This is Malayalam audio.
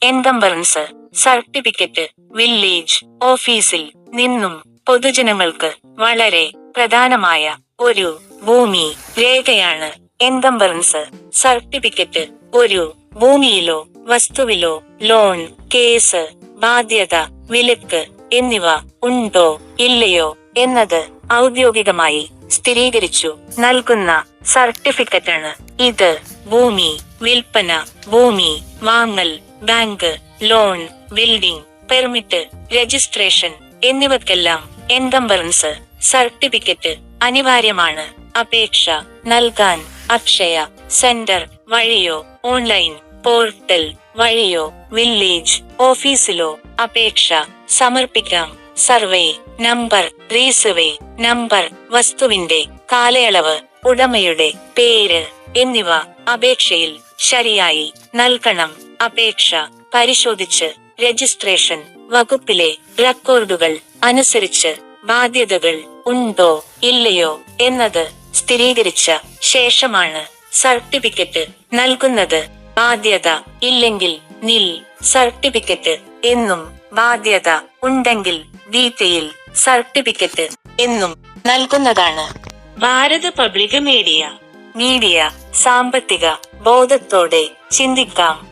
എൻകംബറൻസ് സർട്ടിഫിക്കറ്റ് വില്ലേജ് ഓഫീസിൽ നിന്നും പൊതുജനങ്ങൾക്ക് വളരെ പ്രധാനമായ ഒരു ഭൂമി രേഖയാണ് എൻകംബറൻസ് സർട്ടിഫിക്കറ്റ്. ഒരു ഭൂമിയിലോ വസ്തുവിലോ ലോൺ, കേസ്, ബാധ്യത, വിലക്ക് എന്നിവ ഉണ്ടോ ഇല്ലയോ എന്നത് ഔദ്യോഗികമായി സ്ഥിരീകരിച്ചു നൽകുന്ന സർട്ടിഫിക്കറ്റാണ് ഇത്. ഭൂമി വിൽപ്പന, ഭൂമി വാങ്ങൽ, bank loan, building permit, registration എന്നിവക്കെല്ലാം എൻകംബറൻസ് സർട്ടിഫിക്കറ്റ് അനിവാര്യമാണ്. അപേക്ഷ നൽകാൻ അക്ഷയ സെന്റർ വഴിയോ ഓൺലൈൻ പോർട്ടൽ വഴിയോ വില്ലേജ് ഓഫീസിലോ അപേക്ഷ സമർപ്പിക്കാം. സർവേ നമ്പർ, റീസർവേ നമ്പർ, വസ്തുവിന്റെ കാലയളവ്, ഉടമയുടെ പേര് എന്നിവ അപേക്ഷയിൽ ശരിയായി നൽകണം. അപേക്ഷ പരിശോധിച്ച് രജിസ്ട്രേഷൻ വകുപ്പിലെ റെക്കോർഡുകൾ അനുസരിച്ച് ബാധ്യതകൾ ഉണ്ടോ ഇല്ലയോ എന്നത് സ്ഥിരീകരിച്ച ശേഷമാണ് സർട്ടിഫിക്കറ്റ് നൽകുന്നത്. ബാധ്യത ഇല്ലെങ്കിൽ നിൽ സർട്ടിഫിക്കറ്റ് എന്നും ബാധ്യത ഉണ്ടെങ്കിൽ ഡീറ്റെയിൽ സർട്ടിഫിക്കറ്റ് എന്നും നൽകുന്നതാണ്. ഭാരത പബ്ലിക് മീഡിയ സാമ്പത്തിക ബോധത്തോടെ ചിന്തിക്കാം.